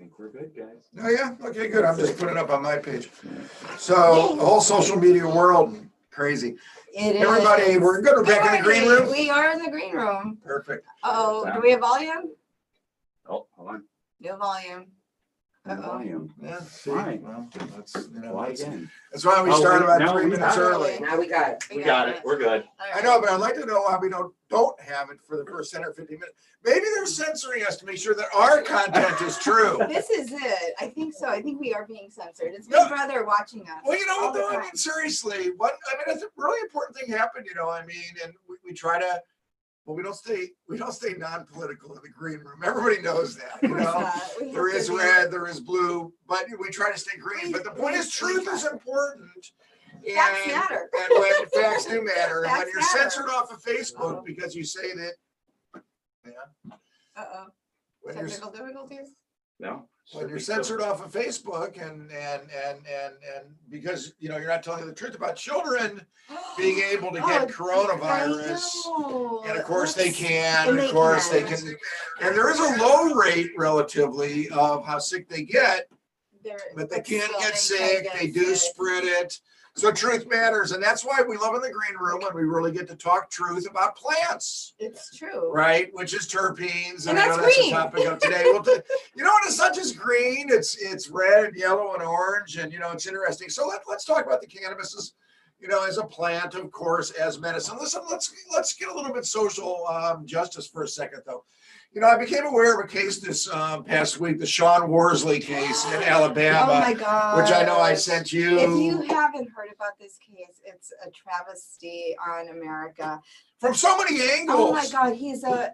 think we're good, guys. Oh, yeah? Okay, good. I'm just putting it up on my page. So the whole social media world, crazy. Everybody, we're good. We're back in the green room? We are in the green room. Perfect. Uh-oh, do we have volume? Oh, hold on. No volume. No Uh-oh. volume. Yeah, see, Why? well, Why again? that's why we Oh, started wait, about no, 3 we minutes got it. early. Now we got it. We got it. We're good. All I right. know, but I'd like to know why we don't have it for the first 10 or 15 minutes. Maybe they're censoring us to make sure that our content is true. This is it. I think so. I think we are being censored. It's No. Big Brother watching us. Well, you know all what the though? I time. mean, seriously, it's a really important thing happened, and we try to, well, we don't stay non-political in the green room. Everybody knows that, Of course not. We have There to is be- red, there is blue, but we try to stay green. But the point is, truth is important. Facts matter. And when facts do matter, and when Facts you're matter. censored off of Facebook Uh-oh. because you say that, Uh-oh. when you're Technical difficulties? No. when you're censored off of Facebook and because you're not telling the truth about children being able to get coronavirus, and of course they can, And of they course can. they can, and there is a low rate relatively of how sick they get, but they can get sick, they do spread it. So truth matters, and that's why we love in the green room when we really get to talk truth about plants. It's true. Right, which is terpenes, And I that's know that's green. the topic of today. Well, when it's not just green, it's red and yellow and orange, and it's interesting. So let's talk about the cannabis as a plant, of course, as medicine. Listen, let's get a little bit social justice for a second, though. I became aware of a case this past week, the Sean Worsley case in Alabama, Oh my God. which I know I sent you. If you haven't heard about this case, it's a travesty on America. From so many angles. Oh my God, he's a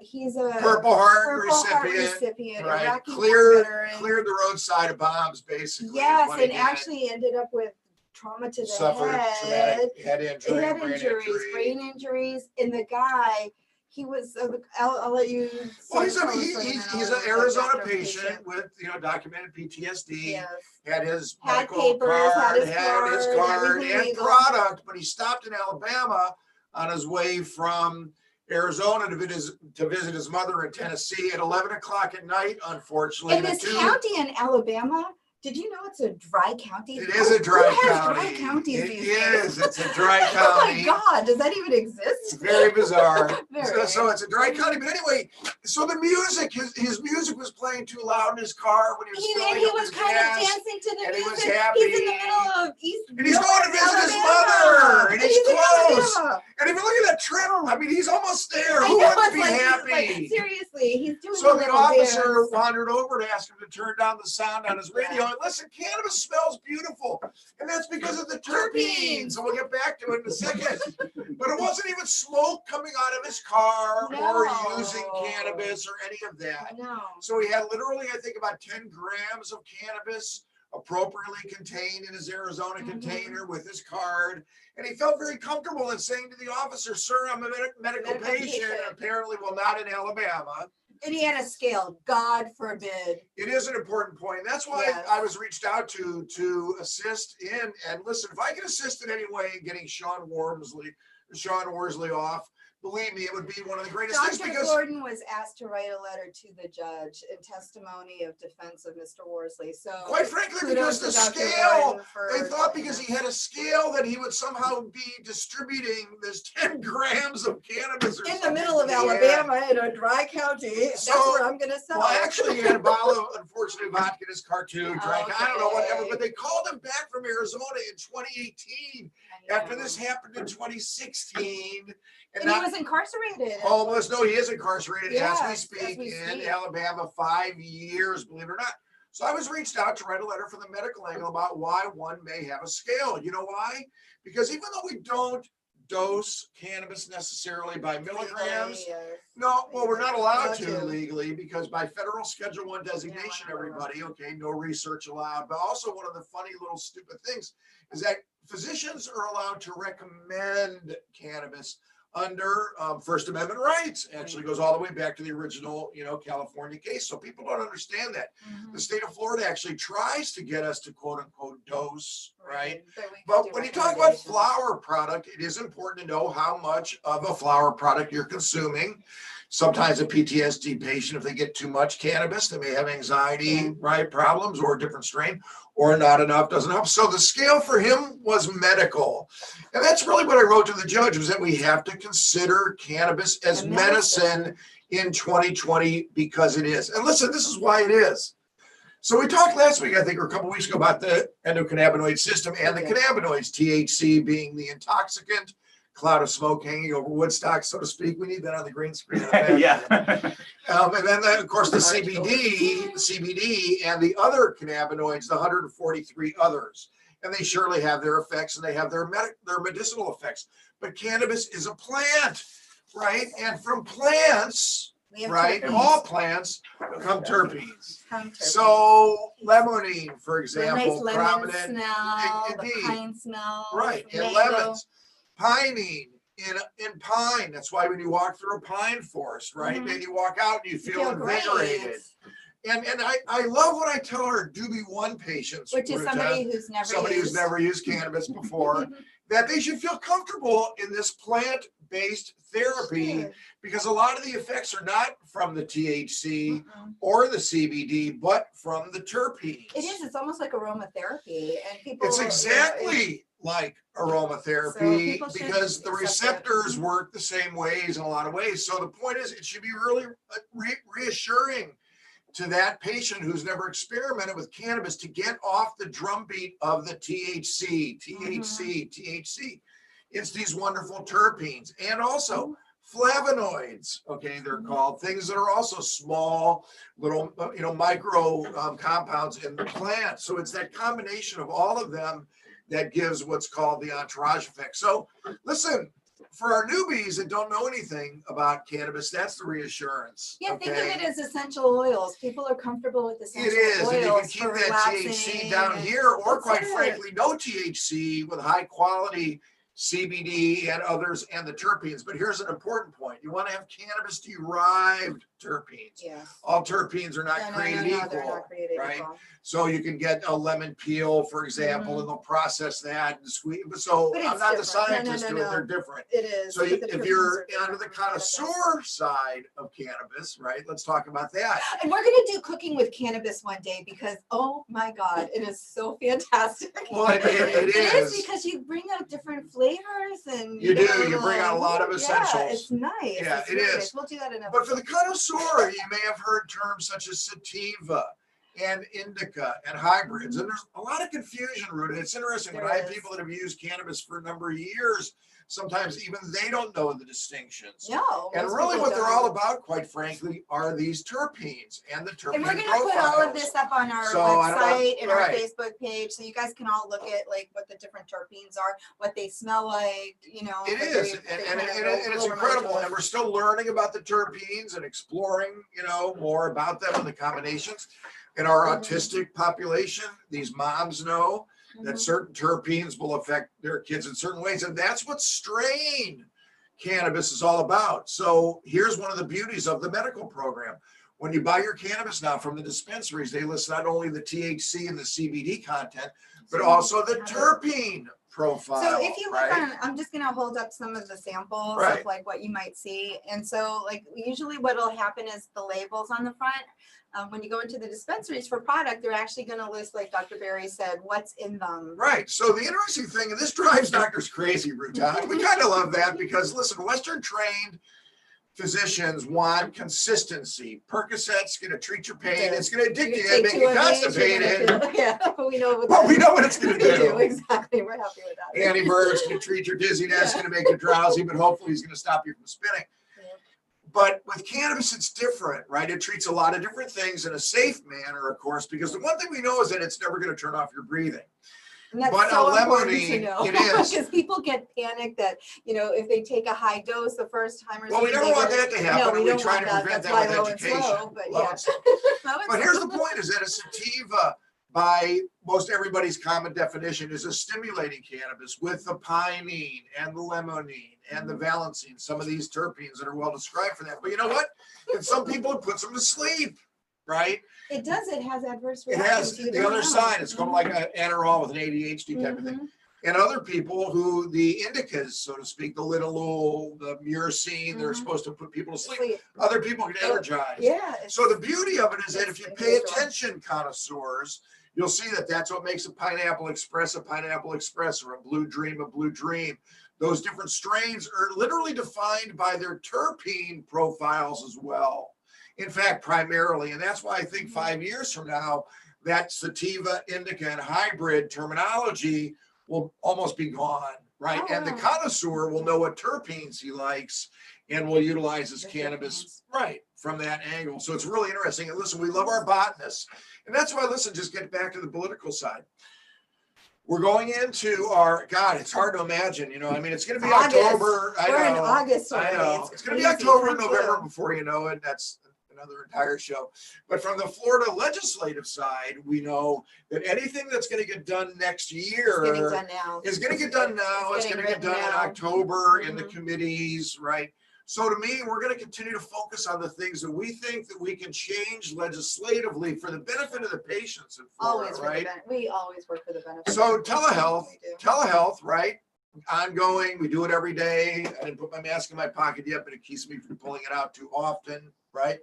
Purple Heart Purple Heart recipient. recipient, Right, Iraqi cleared veteran. the roadside of bombs, basically. is Yes, what he and did. actually ended up with trauma to the Suffered head. traumatic head injury, Head brain injuries, injury. brain injuries, and the guy, he was. I'll let you. Well, say the he's story, and then an I'll Arizona let patient with documented PTSD. Yes. Had his Had medical papers, card, had his card, and everything legal. product, but he stopped in Alabama on his way from Arizona to visit his mother in Tennessee at 11 o'clock at night. Unfortunately, In this county in Alabama, did you know it's a dry county? It is a dry Who has county. dry counties It these days? is. It's a dry Oh county. my God, does that even It's exist? very bizarre. Very. So it's a dry county. But anyway, so the music, his music was playing too loud in his car when he was filling And he up was his kind gas, of dancing to the and he was music. happy. He's in the middle of East. And he's going to North visit his Alabama. mother, and he's in close. Alabama. And if you look at that trip, I mean, he's almost there. I Who know, wouldn't it's be like, happy? seriously, he's doing So a the little officer dance. wandered over to ask him to turn down the sound on his radio. And listen, cannabis smells beautiful. And that's because of the terpenes. And we'll get back to it in a second. But it wasn't even smoke coming out of his car or No. using cannabis or any of that. No. So he had literally, I think, about 10 grams of cannabis appropriately contained in his Arizona container with his card. And he felt very comfortable in saying to the officer, "Sir, I'm a medical patient." Apparently, well, not in Alabama. And he had a scale. God forbid. It is an important point. And that's why Yes. I was reached out to assist in. And listen, if I can assist in any way in getting Sean Worsley off, believe me, it would be one of the greatest things Dr. because Gordon was asked to write a letter to the judge in testimony of defense of Mr. Worsley. So quite frankly, kudos because to the Dr. scale, Gordon for they thought doing because that. he had a scale that he would somehow be distributing this 10 grams of cannabis or in the something middle of to the air. Alabama in a dry county. That's So- where I'm going to sell. Well, it. actually, he had a bottle of, unfortunately, vodka in his car too, drank, I don't know, whatever, Okay. but they called him back from Arizona in 2018 after this happened in 2016. And not he was incarcerated. homeless. No, he is incarcerated as we Yes, speak we in speak. Alabama, 5 years, believe it or not. So I was reached out to write a letter from the medical angle about why one may have a scale. You know why? Because even though we don't dose cannabis necessarily by milligrams, no, well, we're not allowed to legally because by federal Schedule I designation, everybody, okay, no research allowed. But also one of the funny little stupid things is that physicians are allowed to recommend cannabis under First Amendment rights. Actually goes all the way back to the original, California case. So people don't understand that. The state of Florida actually tries to get us to quote unquote dose, right? But when you talk about flower product, it is important to know how much of a flower product you're consuming. Sometimes a PTSD patient, if they get too much cannabis, they may have anxiety, right, problems or a different strain, or not enough doesn't help. So the scale for him was medical. And that's really what I wrote to the judge, was that we have to consider cannabis as medicine in 2020 because it is. And listen, this is why it is. So we talked last week, I think, or a couple weeks ago, about the endocannabinoid system and the cannabinoids, THC being the intoxicant, cloud of smoke hanging over Woodstock, so to speak. We need that on the green screen. Yeah. And then, of course, the CBD, and the other cannabinoids, the 143 others. And they surely have their effects, and they have their medicinal effects. But cannabis is a plant, right? And from plants, right, all plants come terpenes. So limonene, for example, nice lemon smell, indeed, the pine smell, right, and mango. lemons. Pinene in pine. That's why when you walk through a pine forest, right, and you walk out and you feel invigorated. And I love what I tell our DUBI-1 patients, which is Ruta, somebody who's never used cannabis before, that they should feel comfortable in this plant-based therapy, because a lot of the effects are not from the THC or the CBD, but from the terpenes. It is. It's almost like aromatherapy, and people. It's exactly like aromatherapy, so because the receptors work the same ways in a lot of ways. So the point is, it should be really reassuring to that patient who's never experimented with cannabis to get off the drumbeat of the THC. It's these wonderful terpenes, and also flavonoids. Okay, they're called, things that are also small, little, micro compounds in the plant. So it's that combination of all of them that gives what's called the entourage effect. So listen, for our newbies that don't know anything about cannabis, that's the reassurance. Yeah, think of it as essential oils. People are comfortable with essential oils. And you can keep that THC down here, or quite frankly, no THC with high quality CBD and others and the terpenes. But here's an important point. You want to have cannabis derived terpenes. Yes. All terpenes are not created equal, they're not created right? equal. So you can get a lemon peel, for example, and they'll process that and sweet. So But I'm not the different. scientist to it, they're different. It is. So but the if terpenes you're are under the different from connoisseur side of cannabis, right? Let's talk about that. And we're gonna do cooking with cannabis one day, because oh my God, it is so fantastic. Well, it is. Because you bring out different flavors, and You do. You bring out a lot of essentials. Yeah, it's nice. Yeah, it's it really is. Nice. We'll do that another. But for the connoisseur, you may have heard terms such as sativa and indica and hybrids. And there's a lot of confusion, Ruta. It's interesting. When I have people that have used cannabis for a number of years, sometimes even they don't know the distinctions. No. And really what they're all about, quite frankly, are these terpenes and the terpene And we're going to profiles. put all of this up on our website and our Facebook page, so you guys can all look at like what the different terpenes are, what they smell like, It is, and it's incredible. And we're still learning about the terpenes and exploring, more about them and the combinations. In our autistic population, these moms know that certain terpenes will affect their kids in certain ways. And that's what strain cannabis is all about. So here's one of the beauties of the medical program. When you buy your cannabis now from the dispensaries, they list not only the THC and the CBD content, but also the terpene profile. So if you look on, I'm just going to hold up some of the samples of like what you might see. And so like usually what will happen is the labels on the front, when you go into the dispensaries for product, they're actually going to list, like Dr. Barry said, what's in them. Right. So the interesting thing, and this drives doctors crazy, Ruta. We kind of love that because, listen, Western trained physicians want consistency. Percocet's going to treat your pain. It's going to addict you and make you constipated. Yeah, we know what we know what it's going to do. Exactly. We're happy with that. Antivirus going to treat your dizziness, going to make you drowsy, but hopefully he's going to stop you from spinning. But with cannabis, it's different, right? It treats a lot of different things in a safe manner, of course, because the one thing we know is that it's never going to turn off your breathing. And that's but so a limonene, to know. It is. Because people get panicked that, if they take a high dose the first time or something. Well, we never want that to happen, and we try to prevent that with education. But here's the point, is that a sativa by most everybody's common definition, is a stimulating cannabis with the pinene and the limonene and the valencine, some of these terpenes that are well described for that. But you know what? And some people, it puts them to sleep, right? It does, it has adverse It reactions. has You the don't other know. side. It's kind of like an Adderall with an ADHD type of thing. Mhm. And other people who the indicas, so to speak, the linalool, the muracine, they're supposed to put people to sleep. Sleep. Other people get energized. Yeah. So the beauty of it is that it's if you pay individual. attention, connoisseurs, you'll see that that's what makes a Pineapple Express or a Blue Dream a Blue Dream. Those different strains are literally defined by their terpene profiles as well. In fact, primarily, and that's why I think 5 years from now, that sativa, indica, and hybrid terminology will almost be gone, right? Oh, And the wow. connoisseur will know what terpenes he likes and will utilize his The cannabis, terpenes. right, from that angle. So it's really interesting. And listen, we love our botanists. And that's why, listen, just get back to the political side. We're going into God, it's hard to imagine, I mean, it's going to be August. October. We're in I know. August I already. know. It's going to be crazy. October and How November flew. before you know it. That's another entire show. But from the Florida legislative side, we know that anything that's going to get done next year It's getting done now. is going to get done now. It's getting going to get written done in now. October in the Mhm. committees, right? So to me, we're going to continue to focus on the things that we think that we can change legislatively for the benefit of the patients in Florida, Always for right? the benefit. We always work for the benefit. So telehealth, We do. right? Ongoing, we do it every day. I didn't put my mask in my pocket yet, but it keeps me from pulling it out too often, right?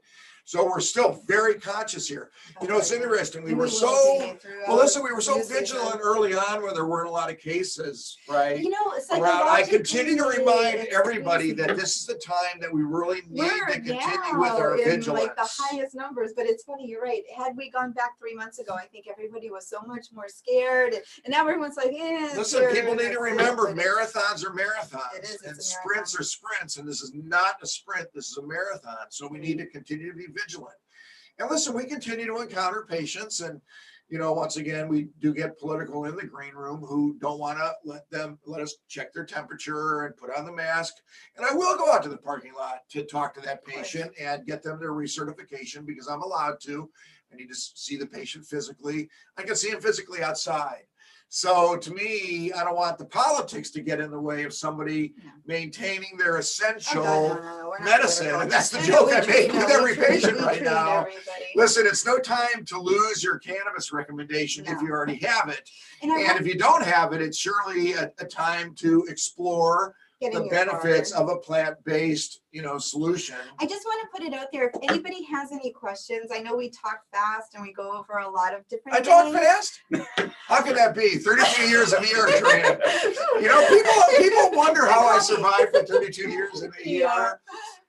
So we're still very conscious here. It's interesting. We And were will so, be throughout well, listen, we were so this season. vigilant early on when there weren't a lot of cases, right? It's Around, I continue to psychologically, remind it's everybody crazy. that this is the time that we really need We're to continue now with our in vigilance. like the highest numbers, but it's funny, you're right. Had we gone back 3 months ago, I think everybody was so much more scared. And now everyone's like, Listen, scared, people need to that's it, remember but it's- marathons are marathons It is, it's and a sprints marathon. are sprints. And this is not a sprint. This is a marathon. So we need to continue to be vigilant. And listen, we continue to encounter patients and, once again, we do get political in the green room who don't want to let us check their temperature and put on the mask. And I will go out to the parking lot to talk to that patient and get them their recertification because I'm allowed to. I need to see the patient physically. I can see him physically outside. So to me, I don't want the politics to get in the way of somebody maintaining their essential No, we're not medicine. political. And that's the No, joke we I treat- make no, with we every treat- patient we right treat now. everybody. Listen, it's no time to lose your cannabis recommendation if No. you already have it. And I And if you don't have it, it's surely a time to explore Get in the your benefits car. of a plant-based, solution. I just want to put it out there. If anybody has any questions, I know we talk fast and we go over a lot of different I talk things. fast? How can that be? 32 years of ER training. People wonder how I survived for 32 years in the ER.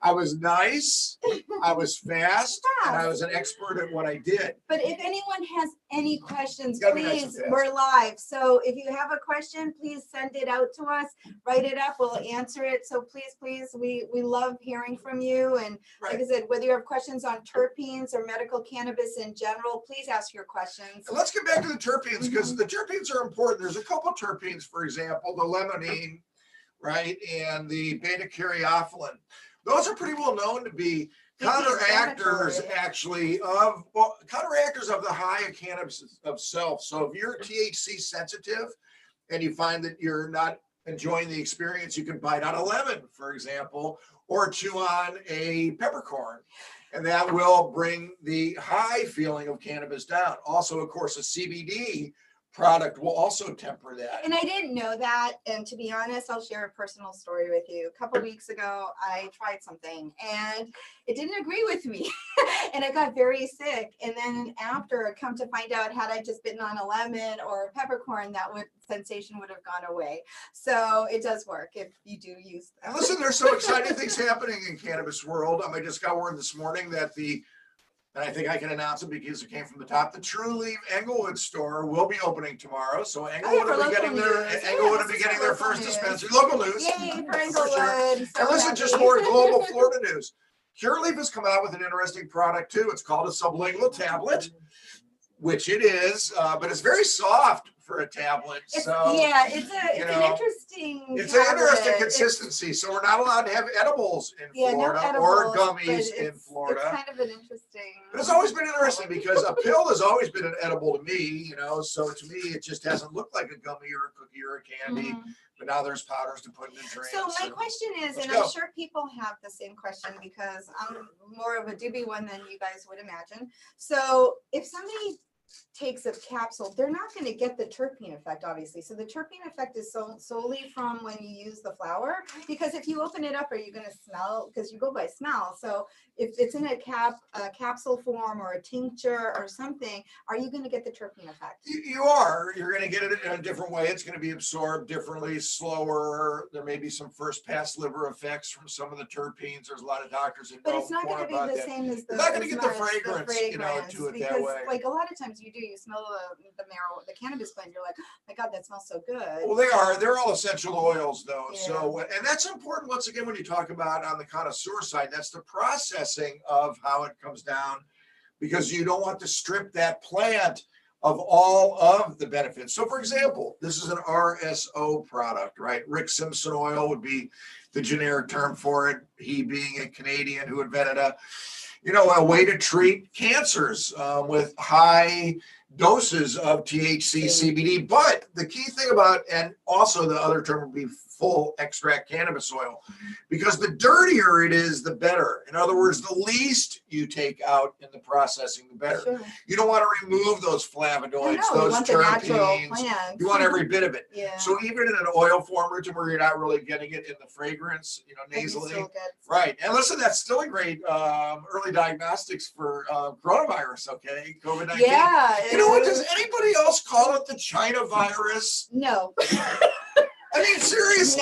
I was nice, I was fast, and I was an expert at what I did. But if anyone has any questions, You gotta be nice and please, fast. we're live. So if you have a question, please send it out to us, write it up, we'll answer it. So please, we love hearing from you. And like I said, whether you have questions on terpenes or medical cannabis in general, please ask your questions. And let's get back to the terpenes because the terpenes are important. There's a couple of terpenes, for example, the limonene, right, and the beta-caryophyllene. Those are pretty well known to be counteractors, Anti-inflammatory. counteractors of the high of cannabis of self. So if you're THC sensitive and you find that you're not enjoying the experience, you can bite on a lemon, for example, or chew on a peppercorn. And that will bring the high feeling of cannabis down. Also, of course, a CBD product will also temper that. And I didn't know that. And to be honest, I'll share a personal story with you. A couple weeks ago, I tried something and it didn't agree with me. And I got very sick. And then after, I come to find out, had I just bitten on a lemon or a peppercorn, that sensation would have gone away. So it does work if you do use that. And listen, there's some exciting things happening in cannabis world. I just got word this morning that and I think I can announce it because it came from the top. The True Leaf Englewood store will be opening tomorrow. So Englewood will be getting their first dispensary. Local news. Yay for For Englewood. sure. So And listen, happy. just more global Florida news. Curaleaf has come out with an interesting product too. It's called a sublingual tablet, which it is, but it's very soft for a tablet. It's, So yeah, it's you an know, interesting. it's an interesting tablet. consistency. So we're not allowed to have edibles in Yeah, no Florida edibles, or but gummies in it's Florida. kind of an interesting. But it's always been interesting because a pill has always been an edible to me, you know. So to me, it just hasn't looked like a gummy or a cookie or a candy. Mhm. But now there's powders to put in the drinks. So my question is, let's and go. I'm sure people have the same question because I'm more of a doobie one than you guys would imagine. So if somebody takes a capsule, they're not going to get the terpene effect, obviously. So the terpene effect is solely from when you use the flower, because if you open it up, are you going to smell? Because you go by smell. So if it's in a capsule form or a tincture or something, are you going to get the terpene effect? You are. You're going to get it in a different way. It's going to be absorbed differently, slower. There may be some first pass liver effects from some of the terpenes. There's a lot of doctors that But know it's not more going to be about the that. same as the. You're not going as to get the much fragrance, you know, to it because, that way. like a lot of times you do, you smell the marijuana, the cannabis plant. You're like, oh my God, that smells so good. Well, they are. They're all essential oils, though. Yeah. So, and that's important once again when you talk about on the connoisseur side. That's the processing of how it comes down, because you don't want to strip that plant of all of the benefits. So, for example, this is an RSO product, right? Rick Simpson oil would be the generic term for it. He being a Canadian who invented a way to treat cancers with high doses of THC, CBD. But the key thing about, and also the other term would be full extract cannabis oil, because the dirtier it is, the better. In other words, the least you take out in the processing, the better. Sure. You don't want to remove those flavonoids, You those want the natural terpenes. plants. You want every bit of it. Yeah. So even in an oil form, where you're not really getting it in the fragrance, But you nasally. still get- Right. And listen, that's still a great early diagnostics for coronavirus, okay? COVID-19. Yeah. You know what? Does anybody else call it the China virus? No. I mean, seriously,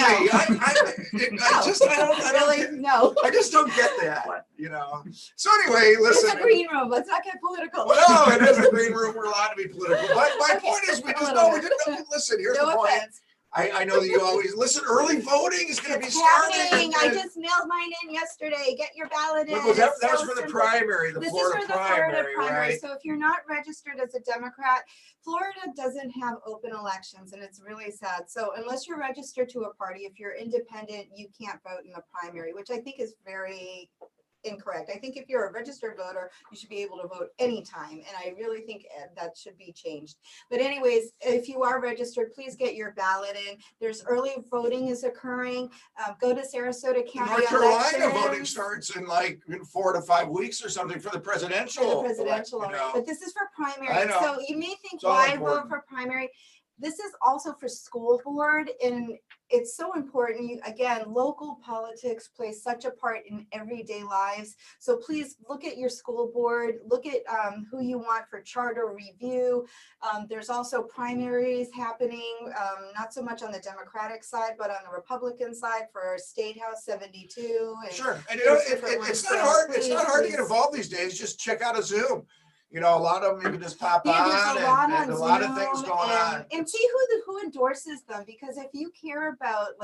No. I just don't get that, you know? So anyway, listen. It's a green room. Let's not get political. No, it is a green room. We're allowed to be political. But my Okay, point is, we a just little know, bit. listen, here's No the point. offense. I know that you always listen. Early voting is going to be It's starting. happening. I and- just mailed mine in yesterday. Get your ballot in. But was that It's was so for the simple. primary, the This Florida is for the Florida primary, primary. right? So if you're not registered as a Democrat, Florida doesn't have open elections, and it's really sad. So unless you're registered to a party, if you're independent, you can't vote in the primary, which I think is very incorrect. I think if you're a registered voter, you should be able to vote anytime, and I really think that should be changed. But anyways, if you are registered, please get your ballot in. There's early voting is occurring. Go to Sarasota County North Carolina elections. voting starts in 4 to 5 weeks or something for the presidential. For the presidential, you know. but this is for I primary. know. So you may think, It's all why vote important. for primary? This is also for school board, and it's so important. You, again, local politics plays such a part in everyday lives. So please look at your school board, look at who you want for charter review. There's also primaries happening, not so much on the Democratic side, but on the Republican side for State House 72. And Sure, and there's different it's ones. not So hard. It's not hard to get please. involved these days. Just check out a Zoom. You know, a lot of them you can just pop Yeah, there's on, a lot and a lot of things Zoom, going on. and see who endorses them, because if you care about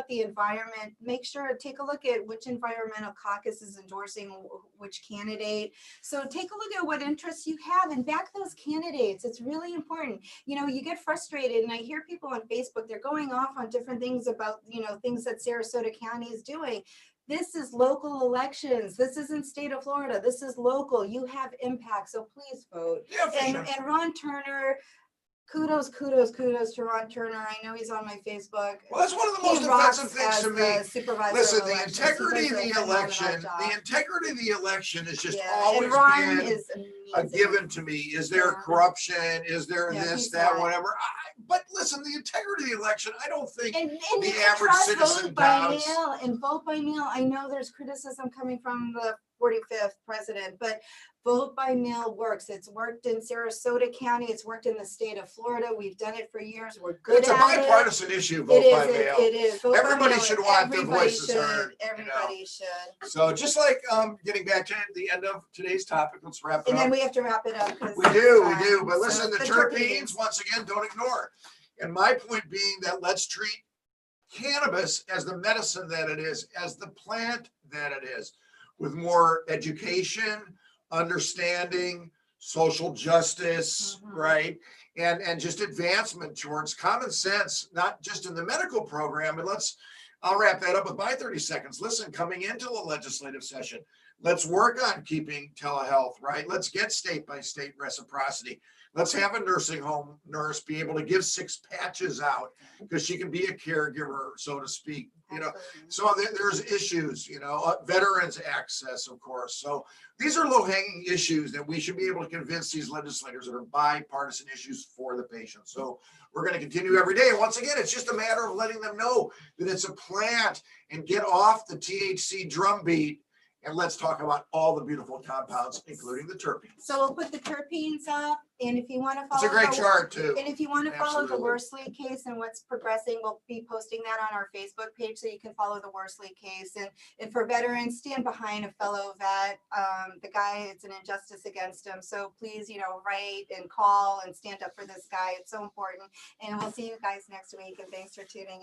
the environment, make sure to take a look at which environmental caucus is endorsing which candidate. So take a look at what interests you have and back those candidates. It's really important. You know, you get frustrated, and I hear people on Facebook, they're going off on different things about, things that Sarasota County is doing. This is local elections. This isn't state of Florida. This is local. You have impact. So please vote. Yeah, for sure. And Ron Turner, kudos to Ron Turner. I know he's on my Facebook. Well, that's one of the He most rocks offensive things as to me. the supervisor Listen, of the elections. integrity He of does a the phenomenal election, job. the integrity of the election is just Yeah, always and Ron been is a amazing. given to me. Is there Yeah. corruption? Is there Yeah, this, he's that, not. whatever? But listen, the integrity of the election, I don't think And the you can average trust citizen vote by doubts. mail and vote by mail. I know there's criticism coming from the 45th president, but vote by mail works. It's worked in Sarasota County. It's worked in the state of Florida. We've done it for years. We're good It's a at it. bipartisan issue, It vote is. by mail. It is. Vote by Everybody mail. should want their Everybody voices should. heard, you know. Everybody should. So just like getting back to the end of today's topic, let's wrap it And up. then we have to wrap it up. We do. But So listen, the terpenes, once again, don't ignore. And my point being that let's treat cannabis as the medicine that it is, as the plant that it is, with more education, understanding, social justice, Mhm. right? And just advancement towards common sense, not just in the medical program, but I'll wrap that up with my 30 seconds. Listen, coming into the legislative session, let's work on keeping telehealth, right? Let's get state by state reciprocity. Let's have a nursing home nurse be able to give 6 patches out because she can be a caregiver, so to speak. Absolutely. So there's issues, veterans access, of course. So these are low hanging issues that we should be able to convince these legislators that are bipartisan issues for the patient. So we're going to continue every day. And once again, it's just a matter of letting them know that it's a plant and get off the THC drumbeat. And let's talk about all the beautiful compounds, including the terpenes. So we'll put the terpenes up, and if you want to It's follow. a great the- chart too. And if you want to follow the Absolutely. Worsley case and what's progressing, we'll be posting that on our Facebook page so you can follow the Worsley case. And for veterans, stand behind a fellow vet. The guy, it's an injustice against him. So please, write and call and stand up for this guy. It's so important. And we'll see you guys next week. And thanks for tuning in.